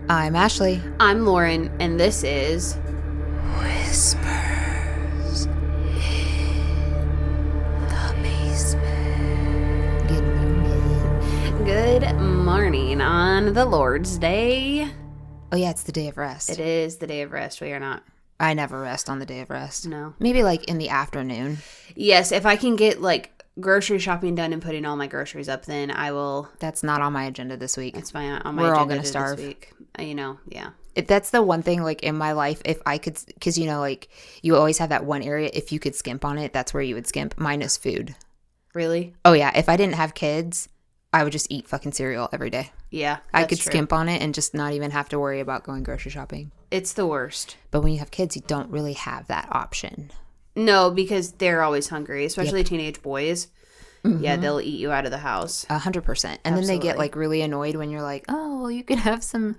I'm Ashley. I'm Lauren, and this is Whispers in the Basement. Good morning on the Lord's Day. Oh yeah, it's the day of rest. It is the day of rest. We are not. I never rest on the day of rest. No. Maybe like in the afternoon. Yes, if I can get like grocery shopping done and putting all my groceries up, then I will. That's not on my agenda this week. It's fine on my We're agenda all gonna starve. this week. Yeah. That's the one thing, like, in my life, if I could, because, you know, like, you always have that one area, if you could skimp on it, that's where you would skimp. Mine is food. Really? Oh, yeah. If I didn't have kids, I would just eat fucking cereal every day. Yeah, I could true. skimp on it and just not even have to worry about going grocery shopping. It's the worst. But when you have kids, you don't really have that option. No, because they're always hungry, especially teenage boys. Mm-hmm. Yeah, they'll eat you out of the house. 100%. And then they get like really annoyed when you're like, oh, well, you can have some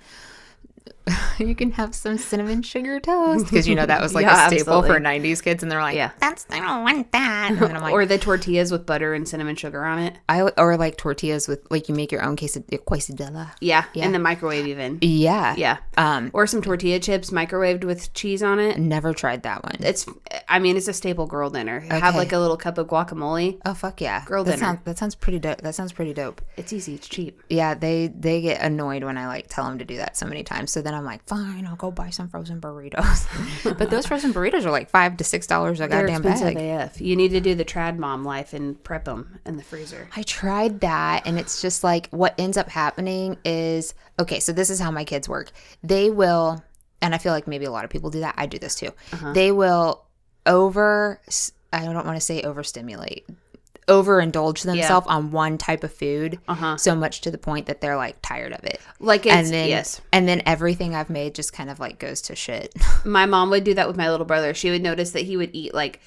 cinnamon sugar toast, because you know that was like a staple for 90s kids, and they're like, I don't want that. And then I'm like, or the tortillas with butter and cinnamon sugar on it. Or like tortillas with, like, you make your own quesadilla. Yeah, in the microwave even. Yeah. Or some tortilla chips microwaved with cheese on it. Never tried that one. It's a staple girl dinner. Okay. Have like a little cup of guacamole. Oh fuck yeah, girl dinner. That sounds pretty dope. That sounds pretty dope. It's easy. It's cheap. Yeah, they get annoyed when I like tell them to do that so many times. So then I'm like, fine, I'll go buy some frozen burritos. But those frozen burritos are like $5 to $6 a goddamn bag. AF. You need to do the trad mom life and prep them in the freezer. I tried that, and it's just like, what ends up happening is, okay, so this is how my kids work. They will, and I feel like maybe a lot of people do that. I do this too. They will I don't want to say overstimulate, overindulge themselves on one type of food so much to the point that they're like tired of it. And then everything I've made just kind of like goes to shit. My mom would do that with my little brother. She would notice that he would eat like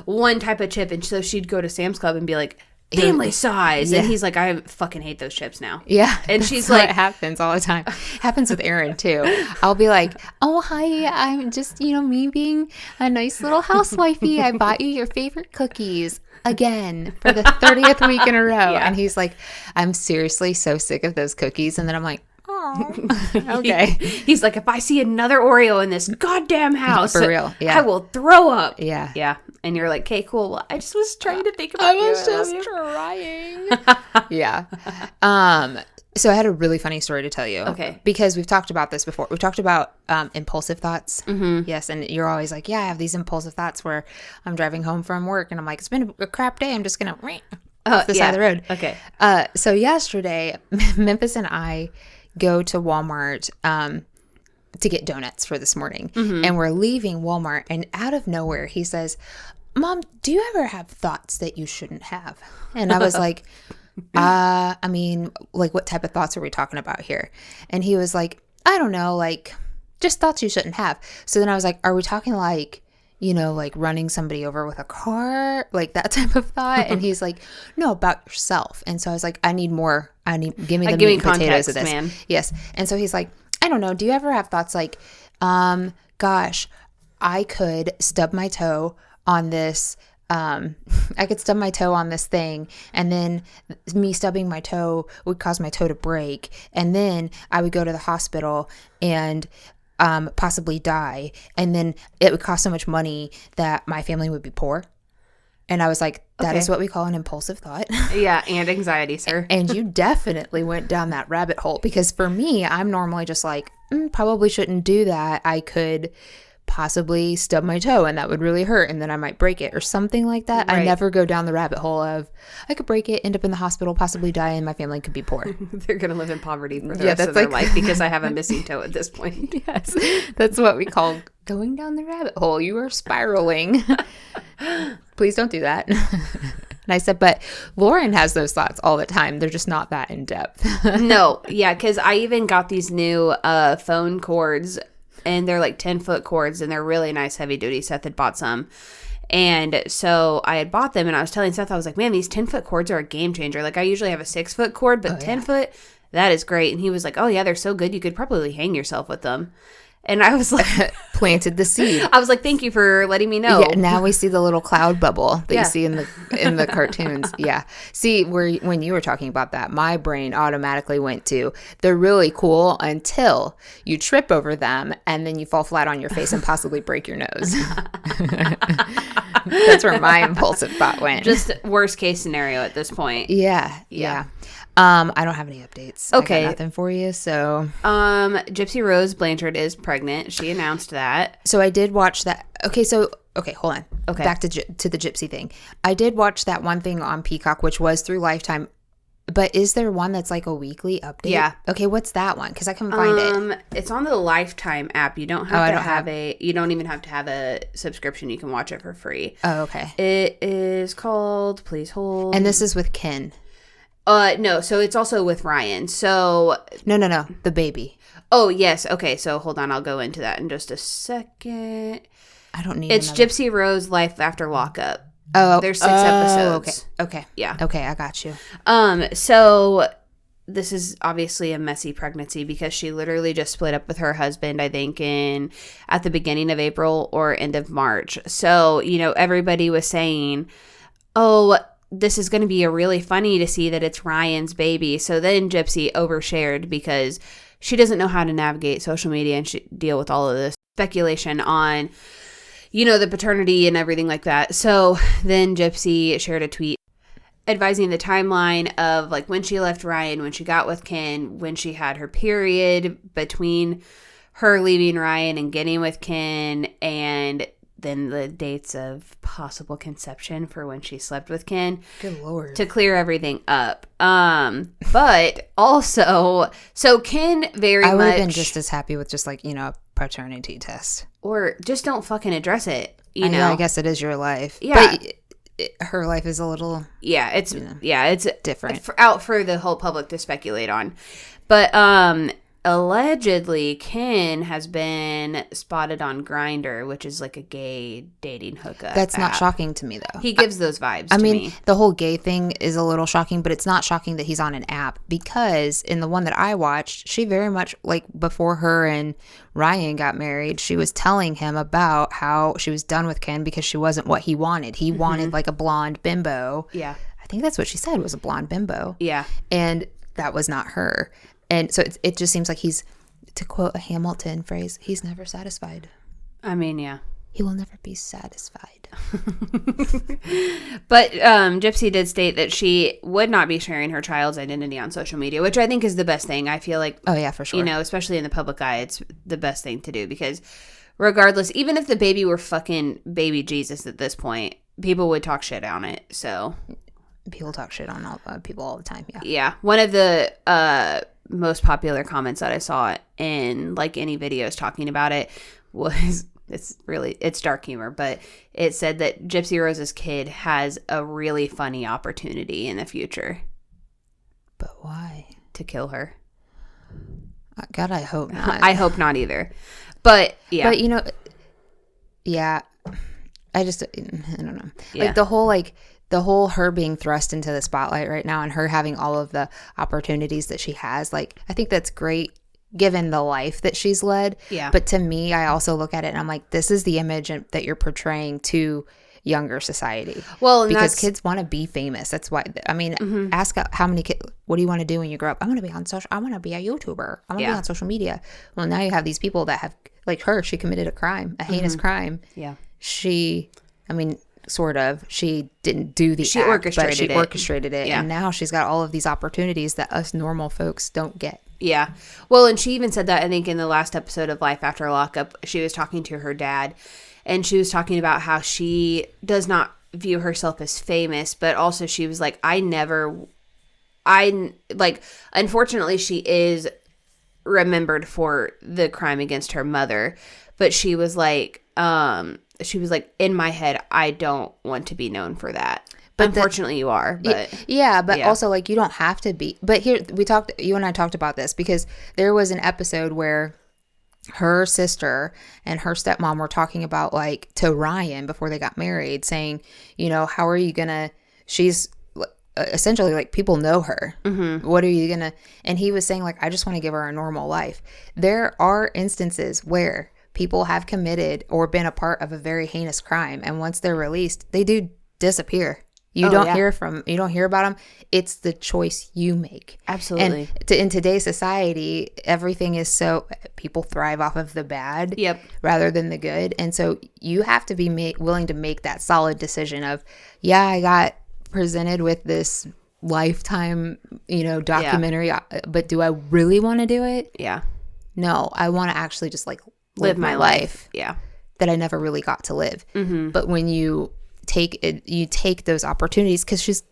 one type of chip, and so she'd go to Sam's Club and be like, family size. And he's like, I fucking hate those chips now. Yeah. And she's like, it happens all the time. Happens with Aaron too. I'll be like, oh, hi, I'm just, me being a nice little housewifey. I bought you your favorite cookies again for the 30th week in a row. Yeah. And he's like, I'm seriously so sick of those cookies. And then I'm like, oh, okay. He's like, if I see another Oreo in this goddamn house, for real, yeah, I will throw up. Yeah. Yeah. And you're like, okay, cool. Well, I just was trying to think about you. I was just trying. Yeah. So I had a really funny story to tell you. Okay. Because we've talked about this before. We've talked about impulsive thoughts. Mm-hmm. Yes. And you're always like, yeah, I have these impulsive thoughts where I'm driving home from work and I'm like, it's been a crap day. I'm just going to off the side of the road. Okay. So yesterday, Memphis and I go to Walmart to get donuts for this morning. Mm-hmm. And we're leaving Walmart, and out of nowhere, he says, Mom, do you ever have thoughts that you shouldn't have? And I was like, I mean, like, what type of thoughts are we talking about here? And he was like, I don't know, like, just thoughts you shouldn't have. So then I was like, are we talking like, like running somebody over with a car, like that type of thought? And he's like, no, about yourself. And so I was like, give me the meat and potatoes of this. Man. Yes. And so he's like, I don't know, do you ever have thoughts like, gosh, I could stub my toe on this thing, and then me stubbing my toe would cause my toe to break, and then I would go to the hospital and possibly die, and then it would cost so much money that my family would be poor. And I was like, that is what we call an impulsive thought. Yeah, and anxiety, sir. And you definitely went down that rabbit hole, because for me, I'm normally just like, probably shouldn't do that. I could possibly stub my toe and that would really hurt, and then I might break it or something like that. Right. I never go down the rabbit hole of I could break it, end up in the hospital, possibly die, and my family could be poor. They're going to live in poverty for the rest of their life because I have a missing toe at this point. Yes, that's what we call going down the rabbit hole. You are spiraling. Please don't do that. And I said, but Lauren has those thoughts all the time. They're just not that in depth. No. Yeah. Because I even got these new phone cords, and they're like 10-foot cords, and they're really nice, heavy duty. Seth had bought some. And so I had bought them, and I was telling Seth, I was like, man, these 10-foot cords are a game changer. Like, I usually have a 6-foot cord, but 10-foot, that is great. And he was like, oh yeah, they're so good. You could probably hang yourself with them. And I was like, planted the seed. I was like, thank you for letting me know. Yeah, now we see the little cloud bubble that Yeah. you see in the cartoons. Yeah. See, when you were talking about that, my brain automatically went to, they're really cool until you trip over them and then you fall flat on your face and possibly break your nose. That's where my impulsive thought went. Just worst case scenario at this point. Yeah. I don't have any updates. Okay. I got nothing for you. So, Gypsy Rose Blanchard is pregnant. She announced that. so I did watch that. Okay, hold on. Okay. Back to the Gypsy thing. I did watch that one thing on Peacock, which was through Lifetime. But is there one that's like a weekly update? Yeah. Okay, what's that one? Because I couldn't find it. It's on the Lifetime app. You don't have you don't even have to have a subscription. You can watch it for free. Oh, okay. It is called Please Hold. And this is with Ken. No, so it's also with Ryan. So No, the baby. oh yes, okay. So hold on, I'll go into that in just a second. I don't need. It's another. Gypsy Rose Life After Lockup. Oh, There's 6 episodes. Okay. Yeah. Okay, I got you. So this is obviously a messy pregnancy because she literally just split up with her husband, I think, at the beginning of April or end of March. So, everybody was saying, oh, this is going to be really funny to see that it's Ryan's baby. So then Gypsy overshared because she doesn't know how to navigate social media and deal with all of this speculation on, the paternity and everything like that. So then Gypsy shared a tweet advising the timeline of like when she left Ryan, when she got with Ken, when she had her period, between her leaving Ryan and getting with Ken, and then the dates of possible conception for when she slept with Ken. Good Lord. To clear everything up. But also, so Ken I would have been just as happy with just like, a paternity test. Or just don't fucking address it, Yeah, I guess it is your life. Yeah. But her life is a little... Yeah, it's different. Out for the whole public to speculate on. But allegedly, Ken has been spotted on Grindr, which is like a gay dating hookup. That's not app. shocking to me, though. He gives those vibes I to mean, me. the whole gay thing is a little shocking, but it's not shocking that he's on an app, because in the one that I watched, she very much, like, before her and Ryan got married, she was telling him about how she was done with Ken because she wasn't what he wanted. He wanted, like, a blonde bimbo. Yeah. I think that's what she said, was a blonde bimbo. Yeah. And that was not her. And so it just seems like he's, to quote a Hamilton phrase, he's never satisfied. I mean, yeah. He will never be satisfied. But Gypsy did state that she would not be sharing her child's identity on social media, which I think is the best thing. I feel like, oh, yeah, for sure. Especially in the public eye, it's the best thing to do, because regardless, even if the baby were fucking baby Jesus at this point, people would talk shit on it. So people talk shit on people all the time. Yeah. Yeah. One of the most popular comments that I saw in like any videos talking about it was, it's dark humor, but it said that Gypsy Rose's kid has a really funny opportunity in the future. But why? To kill her. God, I hope not. I hope not either. But yeah. But yeah, I don't know. Yeah. Like the whole her being thrust into the spotlight right now and her having all of the opportunities that she has, like, I think that's great given the life that she's led. Yeah. But to me, I also look at it and I'm like, this is the image that you're portraying to younger society. Well, because kids want to be famous. That's why, I mean, ask how many kids, what do you want to do when you grow up? I want to be on social, I want to be a YouTuber. I want to be on social media. Well, now you have these people that have, like her, she committed a crime, a heinous crime. Yeah. Sort of. She didn't do the act, orchestrated but she it. orchestrated it. Yeah. And now she's got all of these opportunities that us normal folks don't get. Yeah. Well, and she even said that, I think, in the last episode of Life After Lockup, she was talking to her dad, and she was talking about how she does not view herself as famous, but also she was like, unfortunately, she is remembered for the crime against her mother, but she was like, in my head, I don't want to be known for that. But unfortunately, you are. But also, like, you don't have to be. But here, you and I talked about this because there was an episode where her sister and her stepmom were talking about, like, to Ryan before they got married, saying, how are you gonna? essentially like people know her. What are you gonna? And he was saying like, I just want to give her a normal life. There are instances where people have committed or been a part of a very heinous crime, and once they're released, they do disappear. You don't hear about them. It's the choice you make. Absolutely. And in today's society, everything is so, people thrive off of the bad rather than the good. And so you have to be willing to make that solid decision of, I got presented with this lifetime, documentary, but do I really want to do it? Yeah. No, I want to actually just like live my life. Yeah. That I never really got to live. But when you take those opportunities, because she's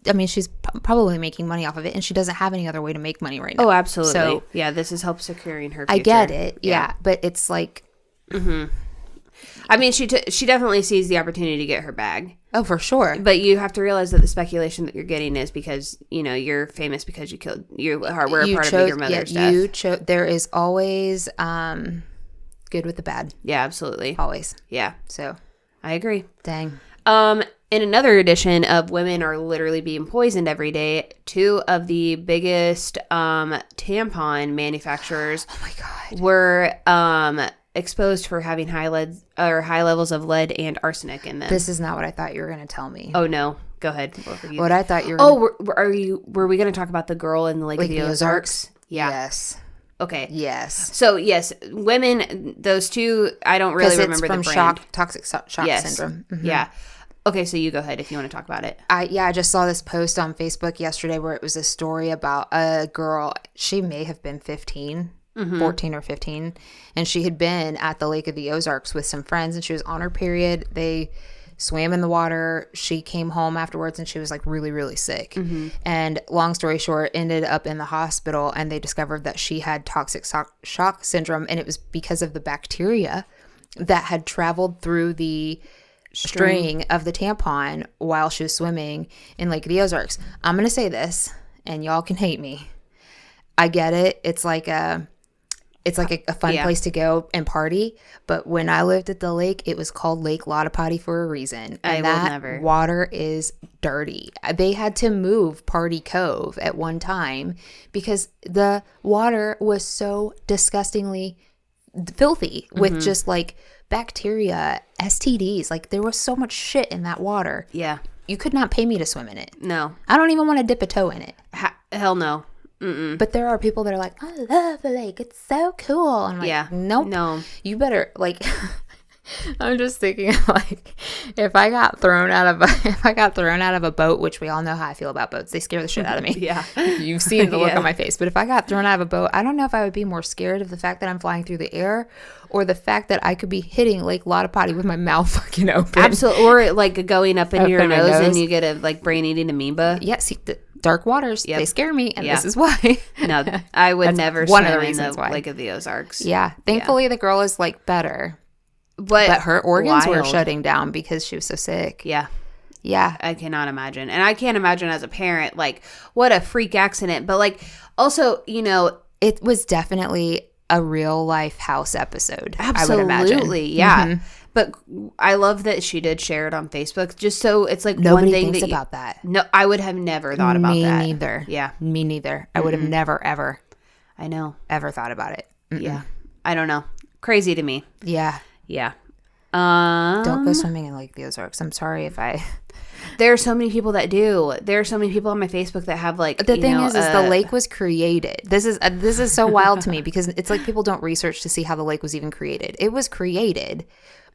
probably making money off of it, and she doesn't have any other way to make money right now. Oh, absolutely. So this is help securing her future. I get it. But it's like I mean, she definitely sees the opportunity to get her bag. Oh, for sure. But you have to realize that the speculation that you're getting is because you're famous because you were a part of your mother's death. There is always good with the bad. Yeah, absolutely. Always. Yeah. So I agree. Dang. In another edition of Women Are Literally Being Poisoned Every Day, 2 of the biggest tampon manufacturers were exposed for having high levels of lead and arsenic in them. This is not what I thought you were going to tell me. Oh no, go ahead. What I thought you were. Were we going to talk about the girl in the Lake of the Ozarks? Yeah. Yes. Okay. Yes. So yes, women. Those 2. I don't really remember the brand. Toxic shock syndrome. Yeah. Okay, so you go ahead if you want to talk about it. I just saw this post on Facebook yesterday where it was a story about a girl. She may have been 14 or 15, and she had been at the Lake of the Ozarks with some friends, and she was on her period. They swam in the water. She came home afterwards, and she was like really, really sick. And long story short, ended up in the hospital, and they discovered that she had toxic shock syndrome, and it was because of the bacteria that had traveled through the string of the tampon while she was swimming in Lake of the Ozarks. I'm going to say this, and y'all can hate me. I get it. It's like a fun place to go and party. But when I lived at the lake, it was called Lake Lottapotty for a reason. And that water is dirty. They had to move Party Cove at one time because the water was so disgustingly filthy with just like bacteria, STDs. Like there was so much shit in that water. Yeah. You could not pay me to swim in it. No. I don't even want to dip a toe in it. Hell no. Mm-mm. But there are people that are like, I love the lake. It's so cool. And I'm like, nope. No. You better like I'm just thinking like if I got thrown out of a boat, which we all know how I feel about boats. They scare the shit out of me. Yeah. You've seen the look on my face. But if I got thrown out of a boat, I don't know if I would be more scared of the fact that I'm flying through the air or the fact that I could be hitting Lake Lottapotty with my mouth fucking open. Absolutely. Or like going up in your nose and you get a like brain eating amoeba. Yeah, see the dark waters, they scare me, and this is why. No, I would never swim in the Lake of the Ozarks. Yeah. Thankfully the girl is like better. But her organs were shutting down because she was so sick. Yeah. Yeah. I cannot imagine. And I can't imagine as a parent, like, what a freak accident. But, like, also, it was definitely a real life house episode. Absolutely. I would imagine. Yeah. Mm-hmm. But I love that she did share it on Facebook. Just so it's like nobody one thing thinks about that. No, I would have never thought about that. Me neither. Yeah. Me neither. I would have never, ever. I know. Ever thought about it. Mm-mm. Yeah. I don't know. Crazy to me. Yeah. Yeah. Don't go swimming in Lake of the Ozarks. I'm sorry if I... There are so many people that do. There are so many people on my Facebook that have like... The thing is the lake was created. This is so wild to me because it's like people don't research to see how the lake was even created. It was created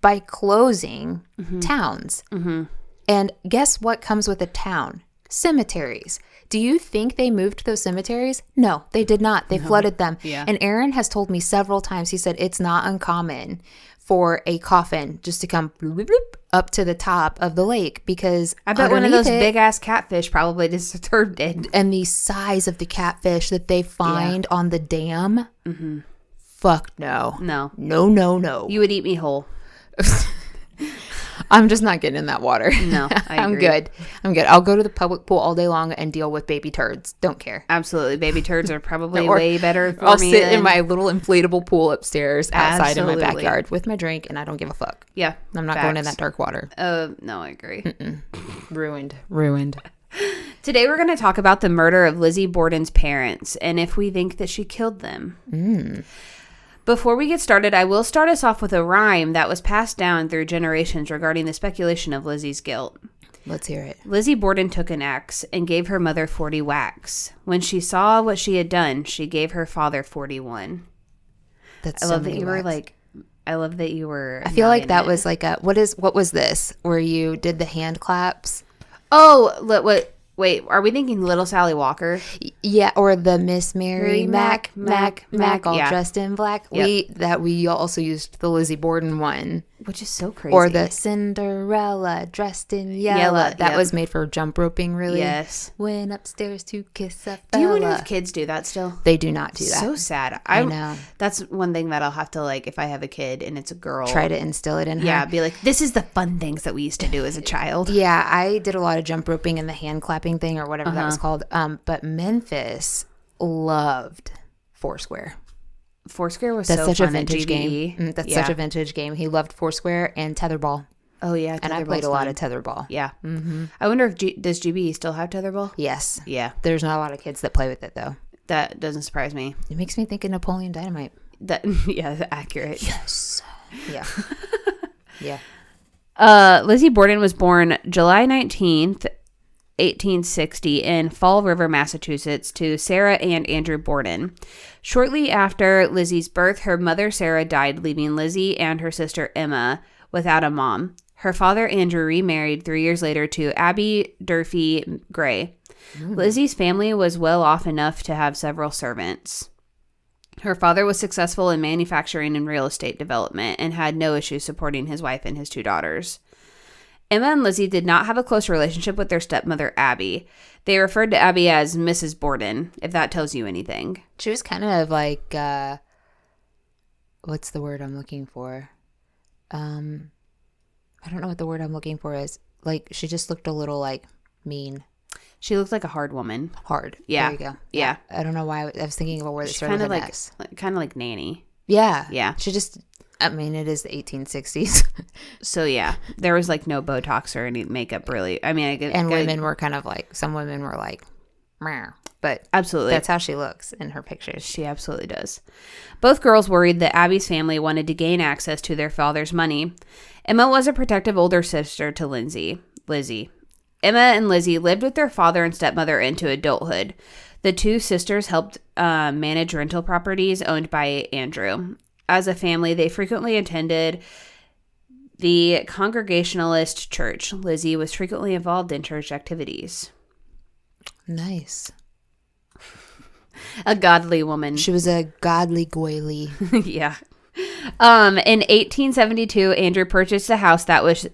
by closing towns. Mm-hmm. And guess what comes with a town? Cemeteries. Do you think they moved those cemeteries? No, they did not. They flooded them. Yeah. And Aaron has told me several times, he said it's not uncommon for a coffin just to come bloop, bloop, bloop, up to the top of the lake because I bet one of those big ass catfish probably disturbed it. And the size of the catfish that they find on the dam, fuck no. No. No, no, no. You would eat me whole. I'm just not getting in that water. No, I agree. I'm good. I'll go to the public pool all day long and deal with baby turds. Don't care. Absolutely. Baby turds are probably way better for I'll me. sit in my little inflatable pool upstairs outside in my backyard with my drink and I don't give a fuck. Yeah. I'm not going in that dark water. No, I agree. Ruined. Today we're going to talk about the murder of Lizzie Borden's parents and if we think that she killed them. Before we get started, I will start us off with a rhyme that was passed down through generations regarding the speculation of Lizzie's guilt. Let's hear it. Lizzie Borden took an axe and gave her mother 40 whacks. When she saw what she had done, she gave her father 41. That's I so love that many you whacks. were like, I love that you were. I feel like nodding that it. was like a, what was this? Where you did the hand claps? Oh, wait, are we thinking Little Sally Walker? Yeah, or the Miss Mary Mac, all Yeah. dressed in black. Yep. We also used the Lizzie Borden one. Which is so crazy. Or the Cinderella dressed in yellow. That yep. was made for jump roping, really. Yes. Went upstairs to kiss a fella. Do you wonder if kids do that still? They do not do that. So sad. I know. That's one thing that I'll have to, like, if I have a kid and it's a girl. Try to instill it in her. Yeah, be like, this is the fun things that we used to do as a child. Yeah, I did a lot of jump roping and the hand clapping thing or whatever that was called. But Memphis loved Foursquare. Foursquare was That's so such fun a vintage at GBE. game. That's such a vintage game. He loved Foursquare and Tetherball. Oh, yeah. And I played a lot of Tetherball. Yeah. Mm-hmm. I wonder if does GBE still have Tetherball? Yes. Yeah. There's not a lot of kids that play with it, though. That doesn't surprise me. It makes me think of Napoleon Dynamite. Yeah, accurate. Yes. Yeah. Yeah. Lizzie Borden was born July 19th, 1860 in Fall River, Massachusetts to Sarah and Andrew Borden. Shortly after Lizzie's birth, her mother Sarah died, leaving Lizzie and her sister Emma without a mom. Her father Andrew remarried 3 years later to Abby Durfee Gray. Lizzie's family was well off enough to have several servants. Her father was successful in manufacturing and real estate development and had no issue supporting his wife and his 2 daughters. Emma and Lizzie did not have a close relationship with their stepmother, Abby. They referred to Abby as Mrs. Borden, if that tells you anything. She was kind of like, what's the word I'm looking for? I don't know what the word I'm looking for is. Like, she just looked a little, like, mean. She looked like a hard woman. Hard. Yeah. There you go. Yeah. I don't know why. I was thinking of a word that started with an S. Kind of like Nanny. Yeah. Yeah. She just, I mean, it is the 1860s. So, yeah. There was, like, no Botox or any makeup, really. I mean, women were kind of like, some women were like, meh. But absolutely. That's how she looks in her pictures. She absolutely does. Both girls worried that Abby's family wanted to gain access to their father's money. Emma was a protective older sister to Lizzie. Emma and Lizzie lived with their father and stepmother into adulthood. The 2 sisters helped manage rental properties owned by Andrew. As a family, they frequently attended the Congregationalist church. Lizzie was frequently involved in church activities. Nice. A godly woman. She was a godly goily. Yeah. In 1872, Andrew purchased a house that was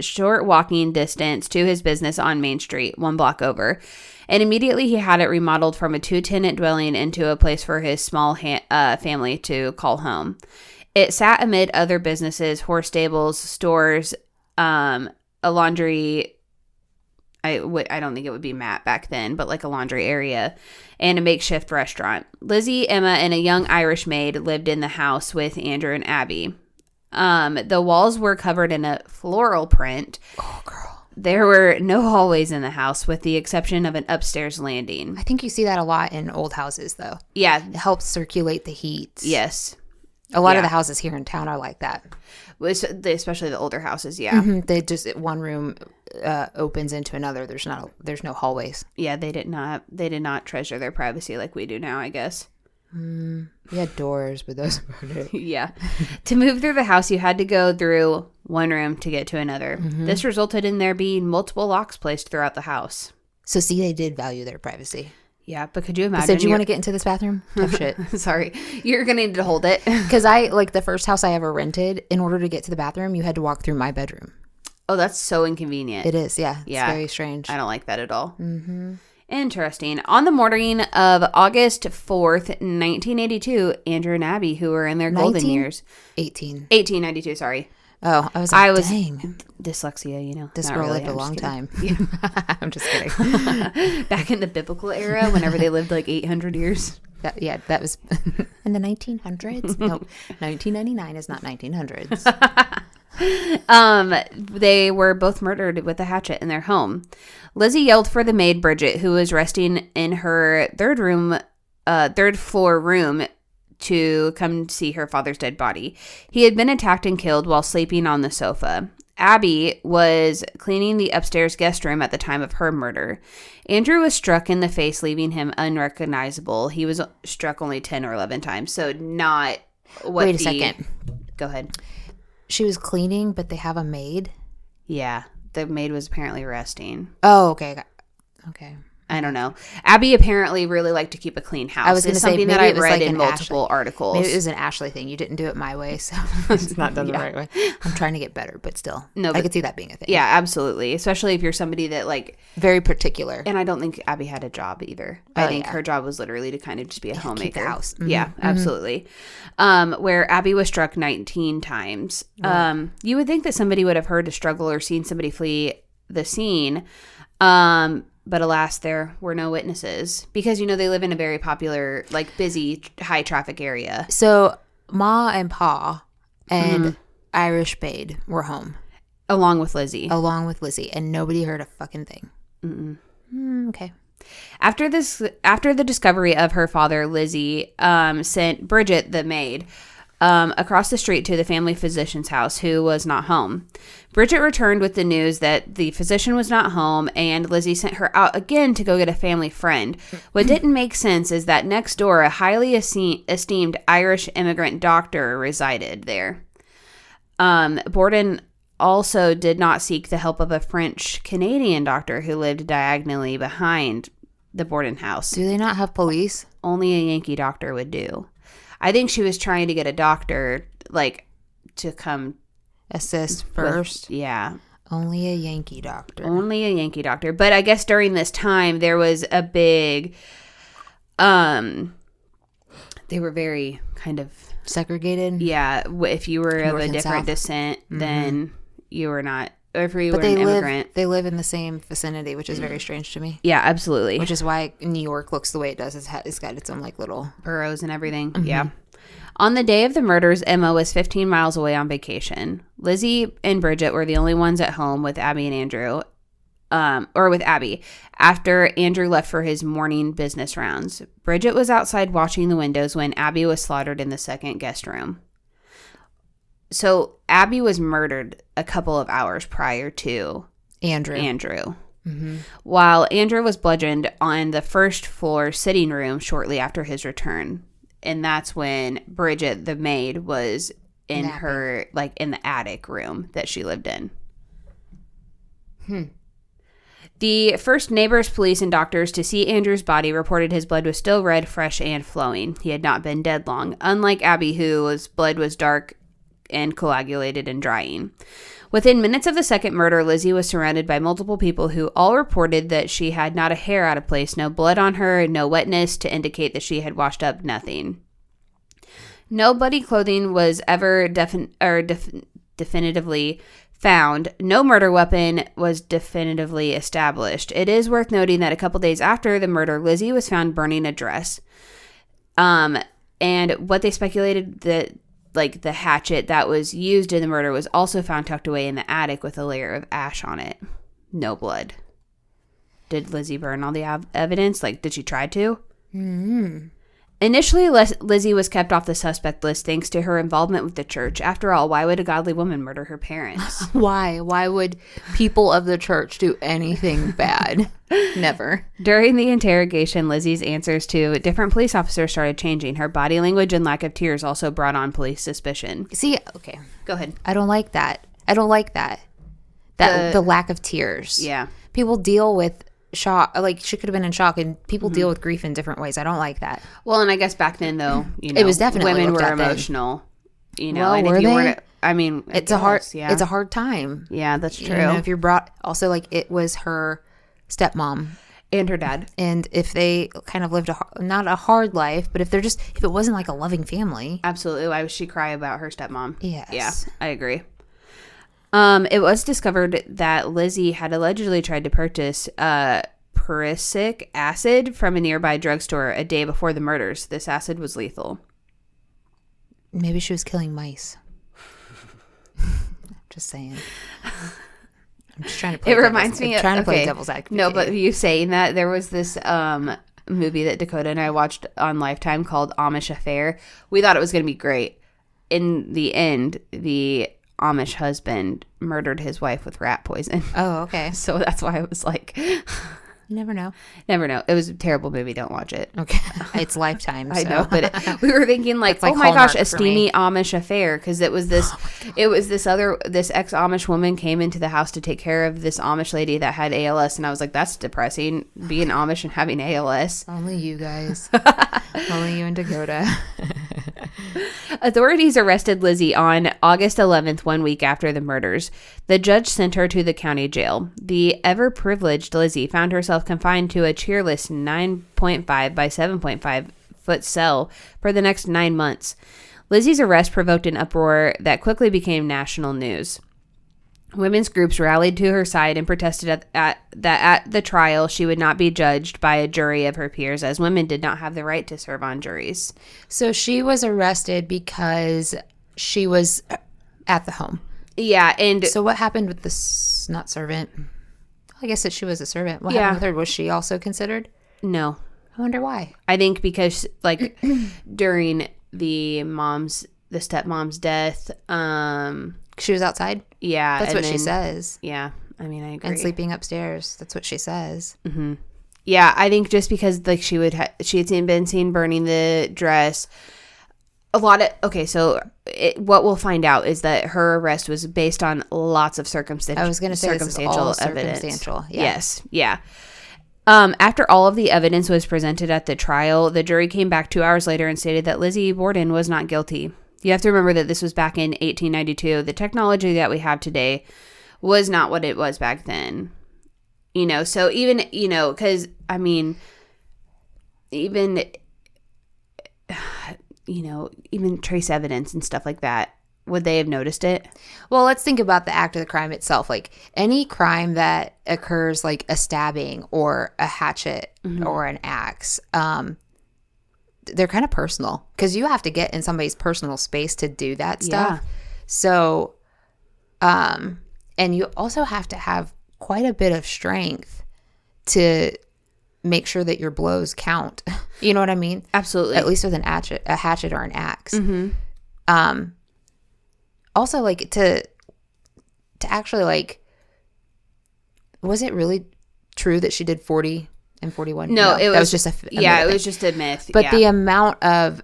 short walking distance to his business on Main Street, 1 block over. And immediately he had it remodeled from a 2-tenant dwelling into a place for his small family to call home. It sat amid other businesses, horse stables, stores, a laundry. I don't think it would be Matt back then, but like a laundry area and a makeshift restaurant. Lizzie, Emma, and a young Irish maid lived in the house with Andrew and Abby. The walls were covered in a floral print. Oh, girl. There were no hallways in the house with the exception of an upstairs landing. I think you see that a lot in old houses, though. Yeah. It helps circulate the heat. Yes. A lot of the houses here in town are like that. Especially the older houses, yeah. Mm-hmm. They just, one room opens into another. There's no hallways. Yeah, they did not treasure their privacy like we do now, I guess. We had doors, but those were it. Yeah. To move through the house, you had to go through one room to get to another. Mm-hmm. This resulted in there being multiple locks placed throughout the house. So, see, they did value their privacy. Yeah, but could you imagine? Said, you want to get into this bathroom? Tough shit. Sorry. You're going to need to hold it. Because the first house I ever rented, in order to get to the bathroom, you had to walk through my bedroom. Oh, that's so inconvenient. It is, yeah. Yeah. It's very strange. I don't like that at all. Mm-hmm. Interesting. On the morning of August 4th, 1982, Andrew and Abby, who were in their golden years. 1892, sorry. Oh, dang. Dyslexia, you know. This not girl really, lived a long time. I'm just kidding. Back in the biblical era, whenever they lived like 800 years. That was in the 1900s. No, 1999 is not 1900s. They were both murdered with a hatchet in their home. Lizzie yelled for the maid Bridget, who was resting in her third floor room, to come see her father's dead body. He had been attacked and killed while sleeping on the sofa. Abby was cleaning the upstairs guest room at the time of her murder. Andrew was struck in the face, leaving him unrecognizable. He was struck only 10 or 11 times, so not what Wait a second. Go ahead. She was cleaning, but they have a maid? Yeah, the maid was apparently resting. Oh, okay. Okay. I don't know. Abby apparently really liked to keep a clean house. I was going to say something that I read in multiple articles. Maybe it was an Ashley thing. You didn't do it my way, so it's not done the right way. I'm trying to get better, but still, I could see that being a thing. Yeah, absolutely. Especially if you're somebody that very particular. And I don't think Abby had a job either. I think her job was literally to kind of just be a homemaker. Keep the house. Mm-hmm. Yeah, absolutely. Where Abby was struck 19 times. You would think that somebody would have heard a struggle or seen somebody flee the scene. But alas, there were no witnesses because, they live in a very popular, busy, high traffic area. So Ma and Pa and Irish Maid were home. Along with Lizzie. And nobody heard a fucking thing. Okay. After the discovery of her father, Lizzie sent Bridget, the maid, across the street to the family physician's house, who was not home. Bridget returned with the news that the physician was not home, and Lizzie sent her out again to go get a family friend. What didn't make sense is that next door, a highly esteemed Irish immigrant doctor resided there. Borden also did not seek the help of a French-Canadian doctor who lived diagonally behind the Borden house. Do they not have police? Only a Yankee doctor would do. I think she was trying to get a doctor, to come assist first. Yeah. Only a Yankee doctor. But I guess during this time, there was a big, they were very kind of segregated. Yeah. If you were of a different descent, then you were not, or if you were an immigrant. They live in the same vicinity, which is very strange to me. Yeah, absolutely. Which is why New York looks the way it does. It's got its own little boroughs and everything. Mm-hmm. Yeah. On the day of the murders, Emma was 15 miles away on vacation. Lizzie and Bridget were the only ones at home with Abby and Andrew, or with Abby, after Andrew left for his morning business rounds. Bridget was outside watching the windows when Abby was slaughtered in the second guest room. So Abby was murdered a couple of hours prior to Andrew. Mm-hmm. While Andrew was bludgeoned on the first floor sitting room shortly after his return. And that's when Bridget, the maid, was in her, in the attic room that she lived in. The first neighbors, police, and doctors to see Andrew's body reported his blood was still red, fresh, and flowing. He had not been dead long, unlike Abby, whose blood was dark and coagulated and drying. Within minutes of the second murder, Lizzie was surrounded by multiple people who all reported that she had not a hair out of place, no blood on her, no wetness to indicate that she had washed up, nothing. No bloody clothing was ever definitively found. No murder weapon was definitively established. It is worth noting that a couple days after the murder, Lizzie was found burning a dress. And what they speculated that the hatchet that was used in the murder was also found tucked away in the attic with a layer of ash on it. No blood. Did Lizzie burn all the evidence? Did she try to? Mm-hmm. Initially, Lizzie was kept off the suspect list thanks to her involvement with the church. After all, why would a godly woman murder her parents? Why? Why would people of the church do anything bad? Never. During the interrogation, Lizzie's answers to different police officers started changing. Her body language and lack of tears also brought on police suspicion. See, okay. Go ahead. I don't like that. The lack of tears. Yeah. People deal with shock, she could have been in shock, and people deal with grief in different ways. I don't like that. Well, and I guess back then, though, it was definitely women were emotional. Well, and were if you they? weren't, it's a hard time. Yeah, that's true. If you're brought, also it was her stepmom and her dad, and if they kind of lived not a hard life, but if it wasn't a loving family, absolutely. Why would she cry about her stepmom? Yes. Yeah, I agree. It was discovered that Lizzie had allegedly tried to purchase prussic acid from a nearby drugstore a day before the murders. This acid was lethal. Maybe she was killing mice. Just saying. I'm just trying to play. It reminds me of trying to play devil's advocate. No, but you saying that, there was this movie that Dakota and I watched on Lifetime called Amish Affair. We thought it was going to be great. In the end, the Amish husband murdered his wife with rat poison. Oh, okay. So that's why I was like, you never know. Never know. It was a terrible movie. Don't watch it. Okay. It's Lifetime. So. I know, but we were thinking like oh my gosh, a steamy Amish affair, because it was this, this ex-Amish woman came into the house to take care of this Amish lady that had ALS, and I was like, that's depressing, being Amish and having ALS. Only you guys. Only you and Dakota. Authorities arrested Lizzie on August 11th, 1 week after the murders. The judge sent her to the county jail. The ever-privileged Lizzie found herself confined to a cheerless 9.5 by 7.5 foot cell for the next 9 months. Lizzie's arrest provoked an uproar that quickly became national news. Women's groups rallied to her side and protested that at the trial she would not be judged by a jury of her peers, as women did not have the right to serve on juries. So she was arrested because she was at the home. Yeah, and so what happened with this not servant? I guess that she was a servant. What happened with her? Was she also considered? No. I wonder why. I think because like during the stepmom's death, she was outside. Yeah, that's what she says. Yeah, I mean, I agree. And sleeping upstairs. That's what she says. Mm-hmm. Yeah, I think just because like she had been seen burning the dress. What we'll find out is that her arrest was based on lots of circumstantial. I was going to say circumstantial evidence. Circumstantial. Yeah. Yes. Yeah. After all of the evidence was presented at the trial, the jury came back 2 hours later and stated that Lizzie Borden was not guilty. You have to remember that this was back in 1892. The technology that we have today was not what it was back then. You know, so even, you know, because, I mean, even, you know, even trace evidence and stuff like that, would they have noticed it? Well, let's think about the act of the crime itself. Like any crime that occurs, like a stabbing or a hatchet or an axe, they're kind of personal because you have to get in somebody's personal space to do that stuff. Yeah. So, and you also have to have quite a bit of strength to make sure that your blows count. You know what I mean? Absolutely. At least with a hatchet or an axe. Mm-hmm. Also, like to actually like, was it really true that she did 40 and 41? No, it was just it was just a myth. But the amount of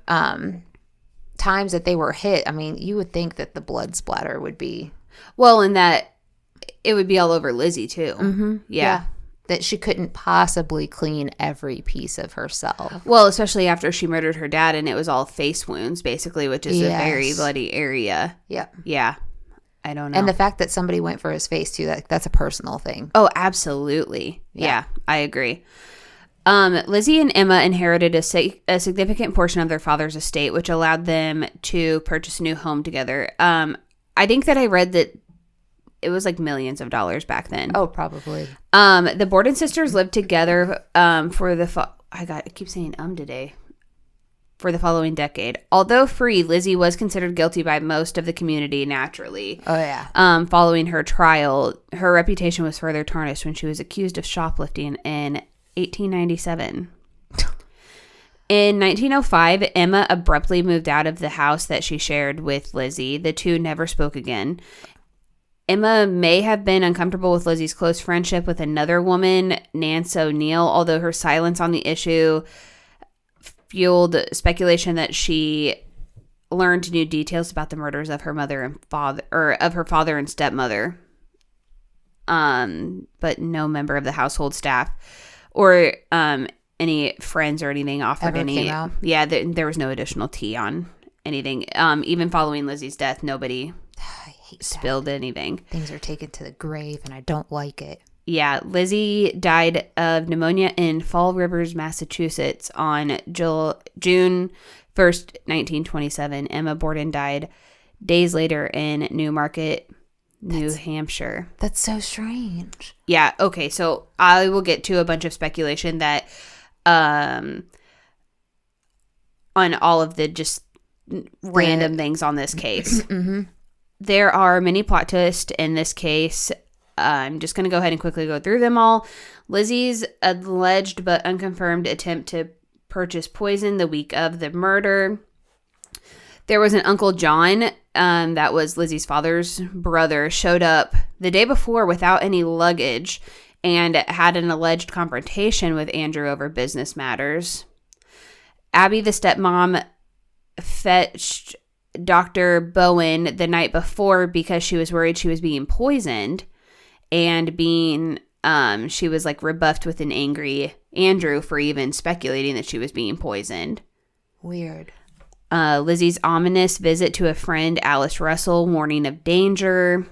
times that they were hit, I mean, you would think that the blood splatter would be and that it would be all over Lizzie too. Mm-hmm. Yeah. That she couldn't possibly clean every piece of herself. Well, especially after she murdered her dad, and it was all face wounds, basically, which is a very bloody area. Yep. Yeah. I don't know. And the fact that somebody went for his face, too, that's a personal thing. Oh, absolutely. Yeah, I agree. Lizzie and Emma inherited a significant portion of their father's estate, which allowed them to purchase a new home together. I think that I read that it was like millions of dollars back then. Oh, probably. The Borden sisters lived together for the I keep saying today. For the following decade. Although free, Lizzie was considered guilty by most of the community naturally. Oh, yeah. Following her trial, her reputation was further tarnished when she was accused of shoplifting in 1897. In 1905, Emma abruptly moved out of the house that she shared with Lizzie. The two never spoke again. Emma may have been uncomfortable with Lizzie's close friendship with another woman, Nance O'Neill, although her silence on the issue fueled speculation that she learned new details about the murders of her mother and father, or of her father and stepmother. But no member of the household staff or any friends or anything offered ever any. Came out? Yeah, there was no additional tea on anything. Even following Lizzie's death, nobody spilled anything. Things are taken to the grave, and I don't like it. Yeah, Lizzie died of pneumonia in Fall Rivers, Massachusetts on June 1st, 1927. Emma Borden died days later in Newmarket, New Hampshire. That's so strange. Yeah, okay, so I will get to a bunch of speculation that on all of the just random things on this case. Mm-hmm. There are many plot twists in this case. I'm just going to go ahead and quickly go through them all. Lizzie's alleged but unconfirmed attempt to purchase poison the week of the murder. There was an Uncle John, that was Lizzie's father's brother, showed up the day before without any luggage and had an alleged confrontation with Andrew over business matters. Abby, the stepmom, fetched Dr. Bowen the night before because she was worried she was being poisoned and she was like rebuffed with an angry Andrew for even speculating that she was being poisoned. Weird. Lizzie's ominous visit to a friend, Alice Russell, warning of danger.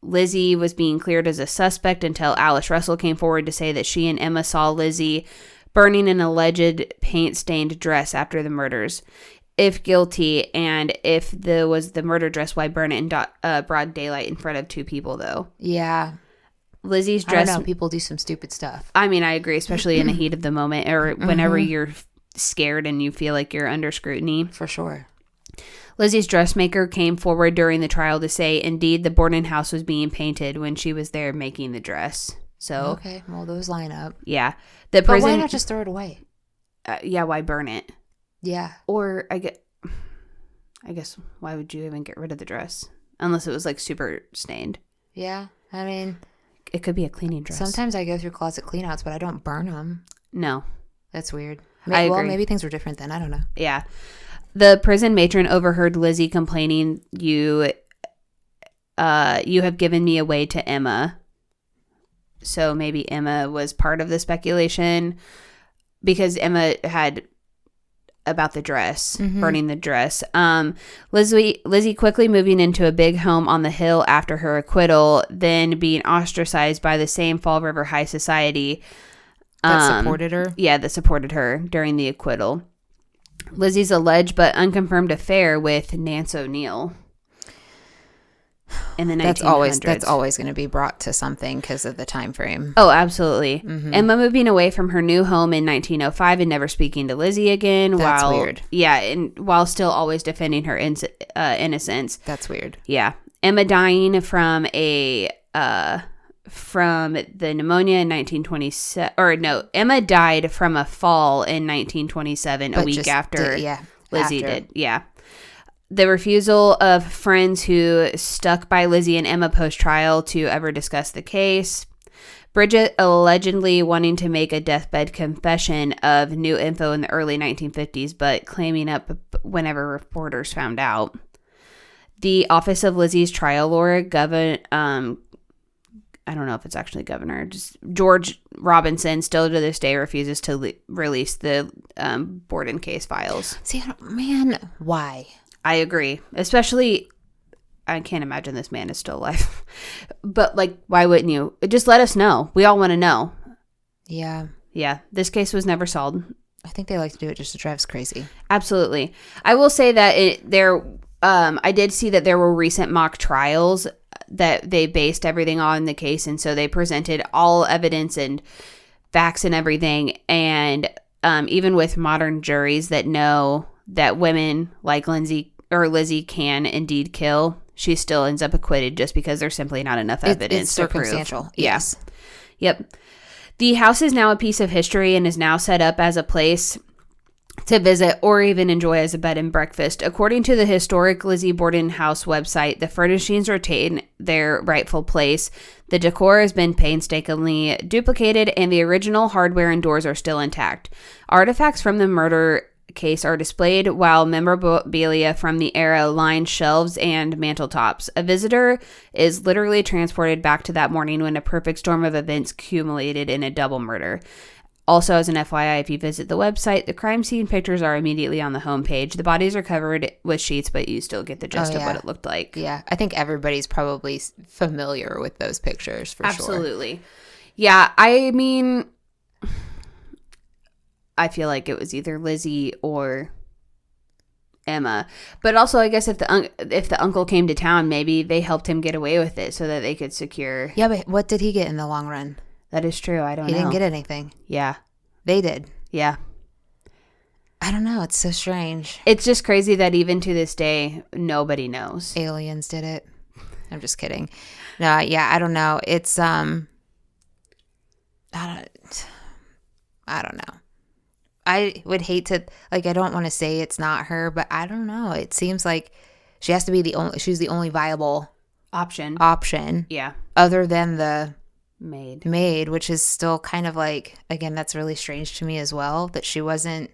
Lizzie was being cleared as a suspect until Alice Russell came forward to say that she and Emma saw Lizzie burning an alleged paint-stained dress after the murders. If guilty, and if there was the murder dress, why burn it in broad daylight in front of two people, though? Yeah. Lizzie's dress... I don't know. People do some stupid stuff. I mean, I agree, especially in the heat of the moment or whenever you're scared and you feel like you're under scrutiny. For sure. Lizzie's dressmaker came forward during the trial to say, indeed, the Borden house was being painted when she was there making the dress. So... Okay, well, those line up. Yeah. But why not just throw it away? Yeah, why burn it? Yeah. Or I guess why would you even get rid of the dress unless it was like super stained? Yeah, I mean, it could be a cleaning dress. Sometimes I go through closet cleanouts, but I don't burn them. No, that's weird. I agree. Well, maybe things were different then. I don't know. Yeah, the prison matron overheard Lizzie complaining, "You have given me away to Emma." So maybe Emma was part of the speculation because Emma had. About the dress, burning the dress. Lizzie quickly moving into a big home on the hill after her acquittal, then being ostracized by the same Fall River High Society. That supported her? Yeah, that supported her during the acquittal. Lizzie's alleged but unconfirmed affair with Nance O'Neill. In the 1900s. That's always going to be brought to something because of the time frame. Oh, absolutely. Emma moving away from her new home in 1905 and never speaking to Lizzie again. That's weird. Yeah, and while still always defending her innocence. That's weird. Yeah. Emma dying from the pneumonia in 1927. Or no, Emma died from a fall in 1927, a week after Lizzie did. Yeah. The refusal of friends who stuck by Lizzie and Emma post-trial to ever discuss the case. Bridget allegedly wanting to make a deathbed confession of new info in the early 1950s, but claiming up whenever reporters found out. The office of Lizzie's trial lawyer, I don't know if it's actually governor, just George Robinson, still to this day refuses to release the Borden case files. See, man, why? I agree. Especially, I can't imagine this man is still alive. But, like, why wouldn't you? Just let us know. We all want to know. Yeah. Yeah. This case was never solved. I think they like to do it just to drive us crazy. Absolutely. I will say that I did see that there were recent mock trials that they based everything on the case. And so they presented all evidence and facts and everything. And even with modern juries that know that women like Lizzie can indeed kill, she still ends up acquitted just because there's simply not enough evidence. It's circumstantial. Yes. Yep. The house is now a piece of history and is now set up as a place to visit or even enjoy as a bed and breakfast. According to the historic Lizzie Borden house website, the furnishings retain their rightful place. The decor has been painstakingly duplicated and the original hardware and doors are still intact. Artifacts from the murder case are displayed while memorabilia from the era line shelves and manteltops. A visitor is literally transported back to that morning when a perfect storm of events accumulated in a double murder. Also, as an FYI, if you visit the website, the crime scene pictures are immediately on the homepage. The bodies are covered with sheets, but you still get the gist of what it looked like. Yeah, I think everybody's probably familiar with those pictures for sure. Absolutely. Yeah, I mean, I feel like it was either Lizzie or Emma. But also, I guess if the uncle came to town, maybe they helped him get away with it so that they could secure. Yeah, but what did he get in the long run? That is true. I don't know. He didn't get anything. Yeah. They did. Yeah. I don't know. It's so strange. It's just crazy that even to this day, nobody knows. Aliens did it. I'm just kidding. No, yeah, I don't know. It's I don't know. I would hate to, like, I don't want to say it's not her, but I don't know. It seems like she has to be she's the only viable option. Yeah. Other than the maid, which is still kind of like, again, that's really strange to me as well, that she wasn't,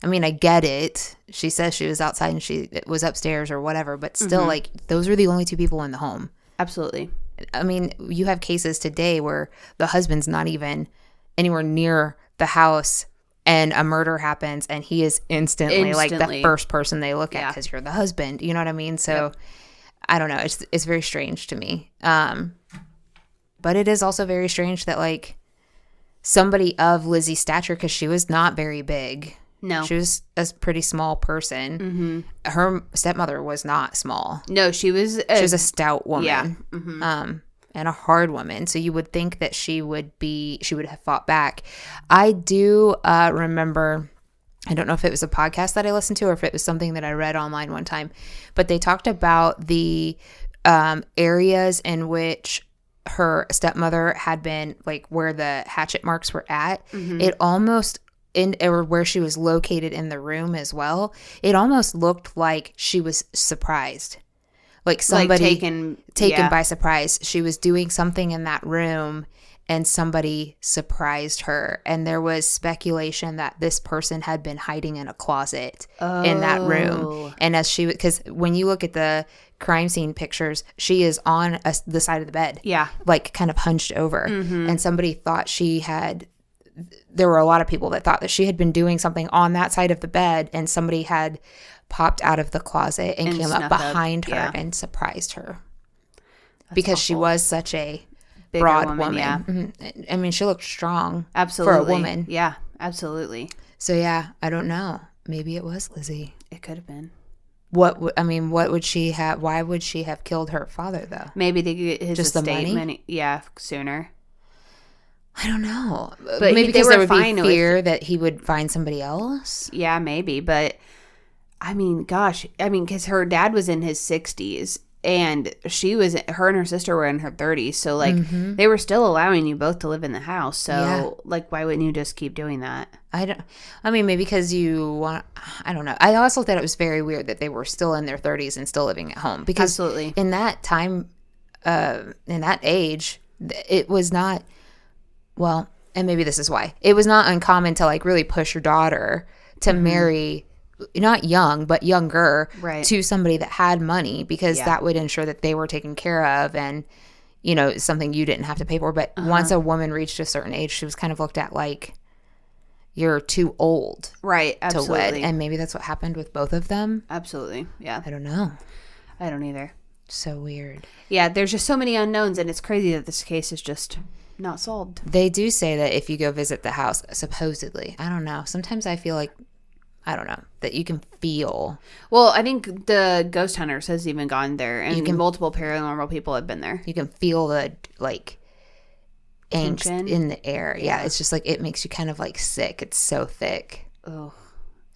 I mean, I get it. She says she was outside and she was upstairs or whatever, but still, like, those are the only two people in the home. Absolutely. I mean, you have cases today where the husband's not even anywhere near the house and a murder happens and he is instantly like the first person they look at because you're the husband. You know what I mean? So I don't know. It's very strange to me. But it is also very strange that, like, somebody of Lizzie's stature, because she was not very big. No. She was a pretty small person. Mm-hmm. Her stepmother was not small. No, she was a stout woman. Yeah. Mm-hmm. And a hard woman. So you would think that she would have fought back. I do remember, I don't know if it was a podcast that I listened to or if it was something that I read online one time, but they talked about the areas in which her stepmother had been, like, where the hatchet marks were at. Mm-hmm. It almost, or where she was located in the room as well, it almost looked like she was surprised. Like somebody taken by surprise. She was doing something in that room and somebody surprised her. And there was speculation that this person had been hiding in a closet in that room. And because when you look at the crime scene pictures, she is on the side of the bed. Yeah. Like kind of hunched over. Mm-hmm. And somebody thought there were a lot of people that thought that she had been doing something on that side of the bed and somebody had popped out of the closet and came up behind her and surprised her. That's because awful. She was such a bigger broad woman. Yeah. Mm-hmm. I mean, she looked strong. Absolutely. For a woman. Yeah, absolutely. So, yeah, I don't know. Maybe it was Lizzie. It could have been. What would she have? Why would she have killed her father, though? Maybe they get his just estate the money? Yeah, sooner. I don't know. But maybe because there would be fear that he would find somebody else? Yeah, maybe. But, I mean, gosh. I mean, because her dad was in his 60s. And her and her sister were in her 30s. So, like, they were still allowing you both to live in the house. So, like, why wouldn't you just keep doing that? Maybe because I don't know. I also thought it was very weird that they were still in their 30s and still living at home. Because absolutely. In that time, in that age, it was not, well, and maybe this is why. It was not uncommon to, like, really push your daughter to marry, not young, but younger, to somebody that had money, because that would ensure that they were taken care of and, you know, something you didn't have to pay for. But once a woman reached a certain age, she was kind of looked at like, you're too old to wed. And maybe that's what happened with both of them. Absolutely. Yeah. I don't know. I don't either. So weird. Yeah, there's just so many unknowns, and it's crazy that this case is just not solved. They do say that if you go visit the house, supposedly, I don't know. Sometimes I feel like, I don't know, that you can feel. Well, I think the ghost hunters has even gone there, and multiple paranormal people have been there. You can feel the, like, angst in the air. Yeah, it's just like, it makes you kind of, like, sick. It's so thick. Oh.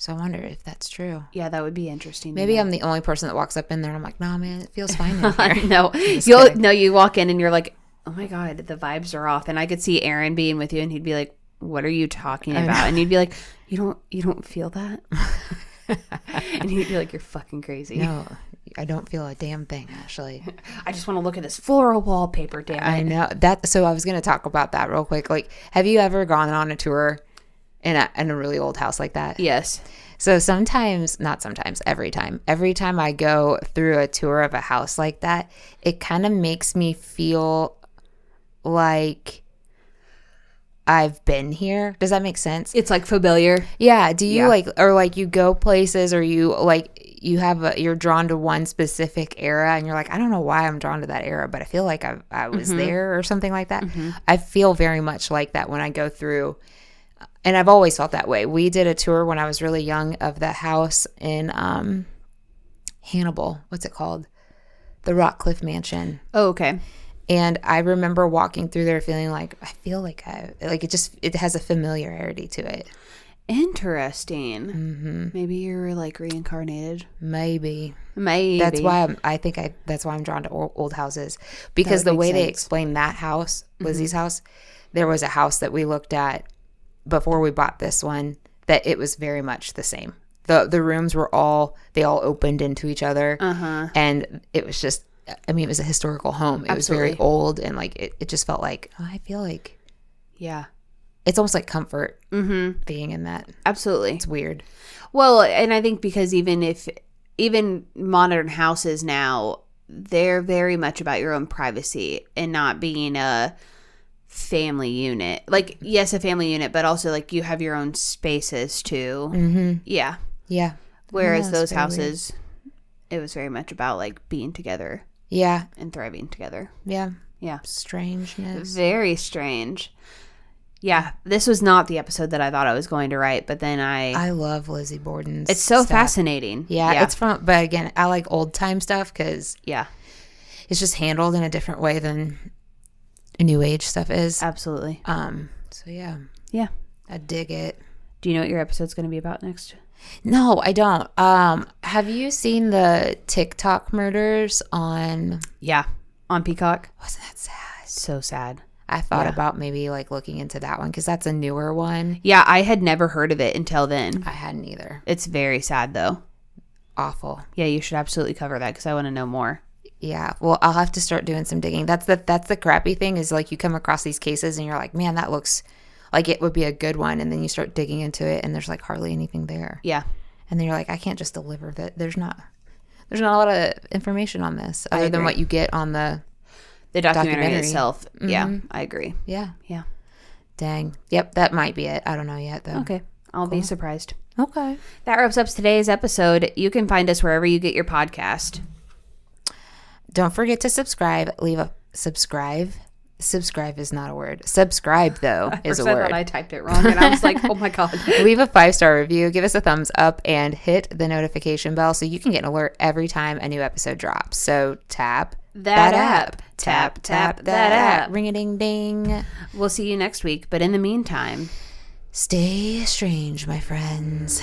So I wonder if that's true. Yeah, that would be interesting. Maybe I'm the only person that walks up in there and I'm like, nah, man, it feels fine in here. No, you walk in and you're like, oh my God, the vibes are off. And I could see Aaron being with you and he'd be like, what are you talking about? And you'd be like, you don't feel that? And he'd be like, you're fucking crazy. No, I don't feel a damn thing, actually. I just want to look at this floral wallpaper, damn it. I know that. So I was going to talk about that real quick. Like, have you ever gone on a tour in a really old house like that? Yes. So every time I go through a tour of a house like that, it kind of makes me feel like I've been here. Does that make sense? It's like familiar. Yeah. Do you like you go places, or you like you're drawn to one specific era and you're like, I don't know why I'm drawn to that era, but I feel like I was there or something like that. Mm-hmm. I feel very much like that when I go through. And I've always felt that way. We did a tour when I was really young of the house in Hannibal. What's it called? The Rock Cliff Mansion. Oh, okay. And I remember walking through there feeling like, I feel like it has a familiarity to it. Interesting. Maybe you're like reincarnated. Maybe. That's why that's why I'm drawn to old houses, because the way they explained that house, Lizzie's house, there was a house that we looked at before we bought this one that it was very much the same. The rooms were all opened into each other, and it was just, I mean, it was a historical home. It was very old, and like it just felt like, I feel like, yeah, it's almost like comfort being in that. Absolutely, it's weird. Well, and I think because even modern houses now, they're very much about your own privacy and not being a family unit. Like, yes, a family unit, but also like you have your own spaces too. Yeah. Whereas those houses, it was very much about like being together. Yeah. And thriving together. Yeah. Yeah. Strangeness. Very strange. Yeah. This was not the episode that I thought I was going to write, but then I love Lizzie Borden's It's so fascinating. Yeah. It's but again, I like old time stuff because it's just handled in a different way than new age stuff is. Absolutely. So yeah. Yeah. I dig it. Do you know what your episode's going to be about next? No, I don't. Have you seen the TikTok murders on? Yeah, on Peacock. Wasn't that sad? So sad. I thought about maybe like looking into that one because that's a newer one. Yeah, I had never heard of it until then. I hadn't either. It's very sad though. Awful. Yeah, you should absolutely cover that because I want to know more. Yeah, well, I'll have to start doing some digging. That's the crappy thing is like you come across these cases and you're like, man, that looks like it would be a good one, and then you start digging into it, and there's like hardly anything there. Yeah, and then you're like, I can't just deliver that. There's not a lot of information on this other than what you get on the documentary itself. Yeah, I agree. Yeah. Dang. Yep, that might be it. I don't know yet though. Okay, I'll be surprised. Okay, that wraps up today's episode. You can find us wherever you get your podcast. Don't forget to subscribe. Leave a subscribe. Subscribe is not a word. Subscribe, though, is a word. I thought I typed it wrong, and I was like, oh, my God. Leave a 5-star review. Give us a thumbs up, and hit the notification bell so you can get an alert every time a new episode drops. So tap that app. Tap that app. Ring-a-ding-ding. We'll see you next week, but in the meantime, stay strange, my friends.